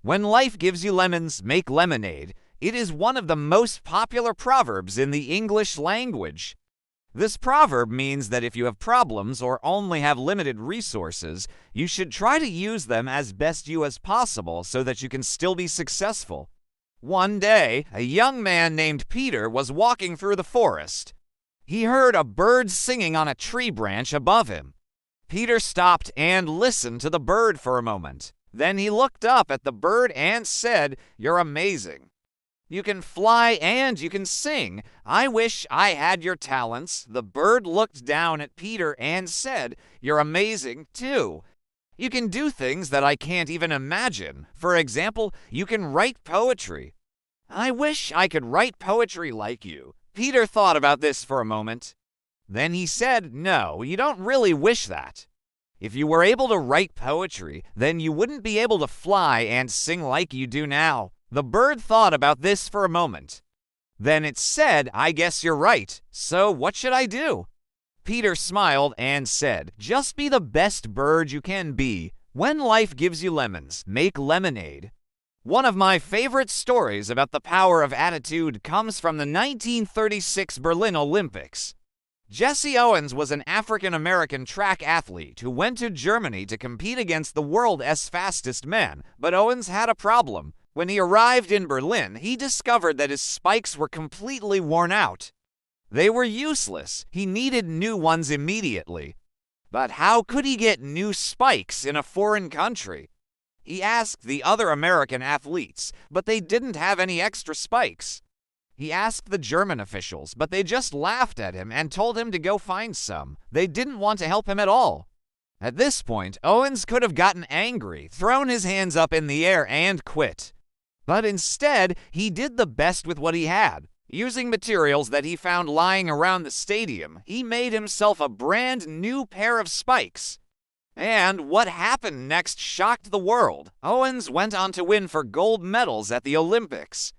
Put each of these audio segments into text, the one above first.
When life gives you lemons, make lemonade. It is one of the most popular proverbs in the English language. This proverb means that if you have problems or only have limited resources, you should try to use them as best you as possible so that you can still be successful. One day, a young man named Peter was walking through the forest. He heard a bird singing on a tree branch above him. Peter stopped and listened to the bird for a moment. Then he looked up at the bird and said, "You're amazing. You can fly and you can sing. I wish I had your talents." The bird looked down at Peter and said, "You're amazing too. You can do things that I can't even imagine. For example, you can write poetry. I wish I could write poetry like you." Peter thought about this for a moment. Then he said, "No, you don't really wish that. If you were able to write poetry, then you wouldn't be able to fly and sing like you do now." The bird thought about this for a moment. Then it said, "I guess you're right. So what should I do?" Peter smiled and said, "Just be the best bird you can be. When life gives you lemons, make lemonade." One of my favorite stories about the power of attitude comes from the 1936 Berlin Olympics. Jesse Owens was an African-American track athlete who went to Germany to compete against the world's fastest men, but Owens had a problem. When he arrived in Berlin, he discovered that his spikes were completely worn out. They were useless. He needed new ones immediately. But how could he get new spikes in a foreign country? He asked the other American athletes, but they didn't have any extra spikes. He asked the German officials, but they just laughed at him and told him to go find some. They didn't want to help him at all. At this point, Owens could have gotten angry, thrown his hands up in the air, and quit. But instead, he did the best with what he had. Using materials that he found lying around the stadium, he made himself a brand new pair of spikes. And what happened next shocked the world. Owens went on to win for gold medals at the Olympics.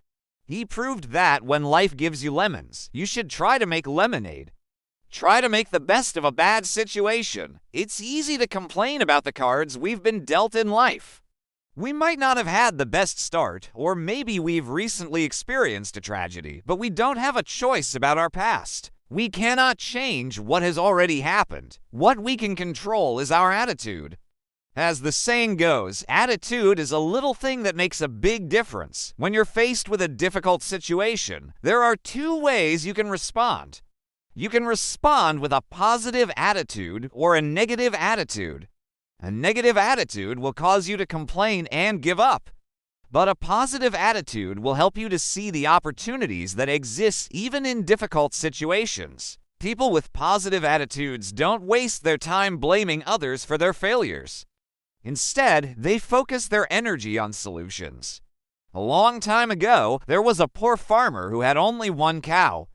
He proved that when life gives you lemons, you should try to make lemonade. Try to make the best of a bad situation. It's easy to complain about the cards we've been dealt in life. We might not have had the best start, or maybe we've recently experienced a tragedy, but we don't have a choice about our past. We cannot change what has already happened. What we can control is our attitude. As the saying goes, attitude is a little thing that makes a big difference. When you're faced with a difficult situation, there are two ways you can respond. You can respond with a positive attitude or a negative attitude. A negative attitude will cause you to complain and give up. But a positive attitude will help you to see the opportunities that exist even in difficult situations. People with positive attitudes don't waste their time blaming others for their failures. Instead, they focus their energy on solutions. A long time ago, there was a poor farmer who had only one cow.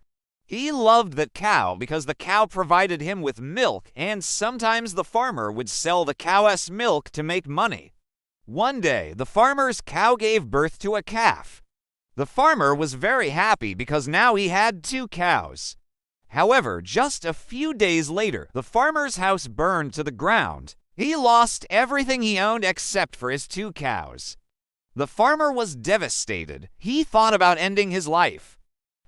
He loved that cow because the cow provided him with milk, and sometimes the farmer would sell the cow's milk to make money. One day, the farmer's cow gave birth to a calf. The farmer was very happy because now he had two cows. However, just a few days later, the farmer's house burned to the ground. He lost everything he owned except for his two cows. The farmer was devastated. He thought about ending his life.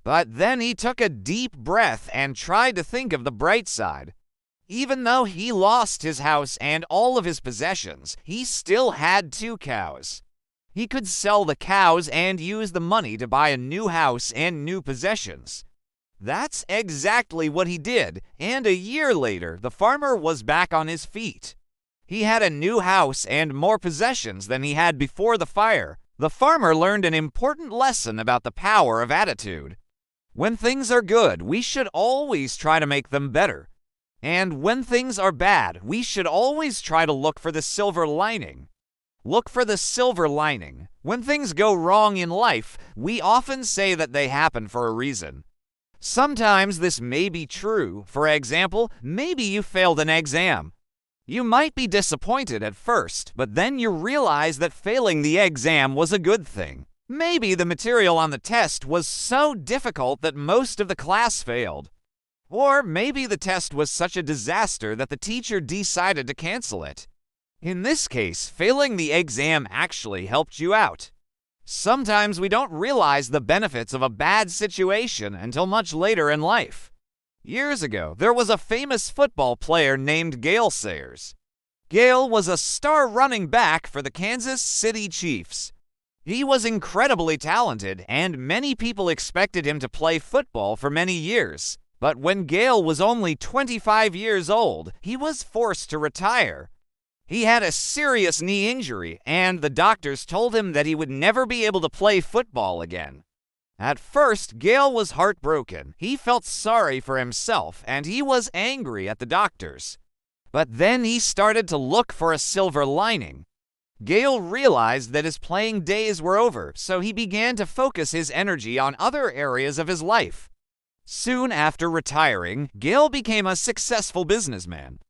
But then he took a deep breath and tried to think of the bright side. Even though he lost his house and all of his possessions, he still had two cows. He could sell the cows and use the money to buy a new house and new possessions. That's exactly what he did, and a year later, the farmer was back on his feet. He had a new house and more possessions than he had before the fire. The farmer learned an important lesson about the power of attitude. When things are good, we should always try to make them better. And when things are bad, we should always try to look for the silver lining. Look for the silver lining. When things go wrong in life, we often say that they happen for a reason. Sometimes this may be true. For example, maybe you failed an exam. You might be disappointed at first, but then you realize that failing the exam was a good thing. Maybe the material on the test was so difficult that most of the class failed. Or maybe the test was such a disaster that the teacher decided to cancel it. In this case, failing the exam actually helped you out. Sometimes we don't realize the benefits of a bad situation until much later in life. Years ago, there was a famous football player named Gale Sayers. Gale was a star running back for the Kansas City Chiefs. He was incredibly talented, and many people expected him to play football for many years. But when Gale was only 25 years old, he was forced to retire. He had a serious knee injury, and the doctors told him that he would never be able to play football again. At first, Gale was heartbroken. He felt sorry for himself, and he was angry at the doctors. But then he started to look for a silver lining. Gale realized that his playing days were over, so he began to focus his energy on other areas of his life. Soon after retiring, Gale became a successful businessman.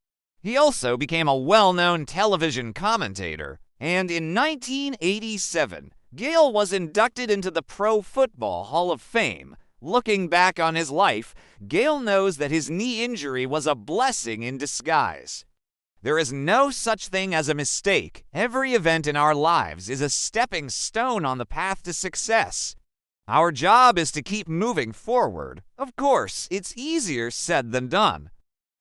He also became a well-known television commentator, and in 1987, Gale was inducted into the Pro Football Hall of Fame. Looking back on his life, Gale knows that his knee injury was a blessing in disguise. There is no such thing as a mistake. Every event in our lives is a stepping stone on the path to success. Our job is to keep moving forward. Of course, it's easier said than done.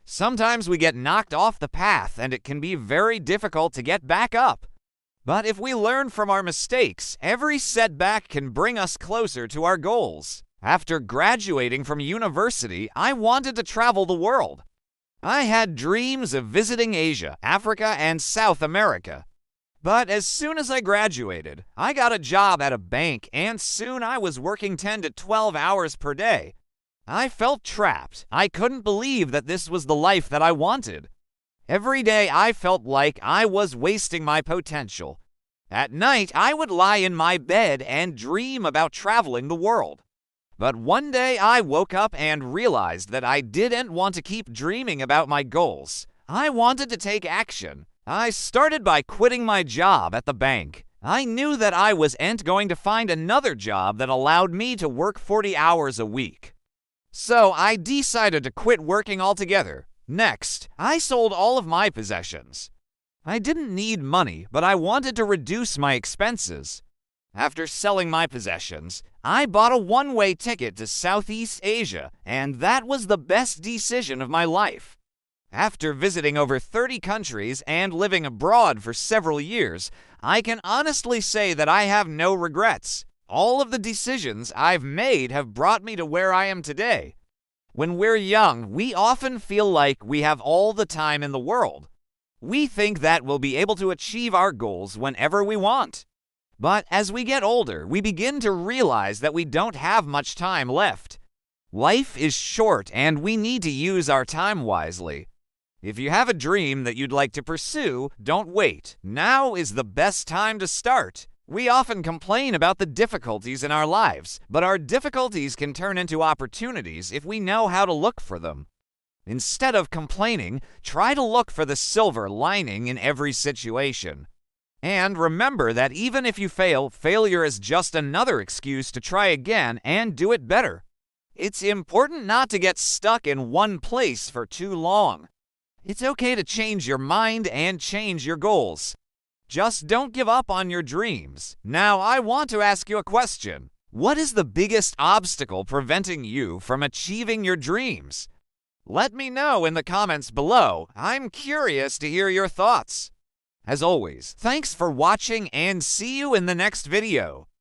Sometimes we get knocked off the path, and it can be very difficult to get back up. But if we learn from our mistakes, every setback can bring us closer to our goals. After graduating from university, I wanted to travel the world. I had dreams of visiting Asia, Africa, and South America. But as soon as I graduated, I got a job at a bank, and soon I was working 10 to 12 hours per day. I felt trapped. I couldn't believe that this was the life that I wanted. Every day I felt like I was wasting my potential. At night, I would lie in my bed and dream about traveling the world. But one day I woke up and realized that I didn't want to keep dreaming about my goals. I wanted to take action. I started by quitting my job at the bank. I knew that I wasn't going to find another job that allowed me to work 40 hours a week. So I decided to quit working altogether. Next, I sold all of my possessions. I didn't need money, but I wanted to reduce my expenses. After selling my possessions, I bought a one-way ticket to Southeast Asia, and that was the best decision of my life. After visiting over 30 countries and living abroad for several years, I can honestly say that I have no regrets. All of the decisions I've made have brought me to where I am today. When we're young, we often feel like we have all the time in the world. We think that we'll be able to achieve our goals whenever we want. But as we get older, we begin to realize that we don't have much time left. Life is short, and we need to use our time wisely. If you have a dream that you'd like to pursue, don't wait. Now is the best time to start. We often complain about the difficulties in our lives, but our difficulties can turn into opportunities if we know how to look for them. Instead of complaining, try to look for the silver lining in every situation. And remember that even if you fail, failure is just another excuse to try again and do it better. It's important not to get stuck in one place for too long. It's okay to change your mind and change your goals. Just don't give up on your dreams. Now, I want to ask you a question. What is the biggest obstacle preventing you from achieving your dreams? Let me know in the comments below. I'm curious to hear your thoughts. As always, thanks for watching and see you in the next video.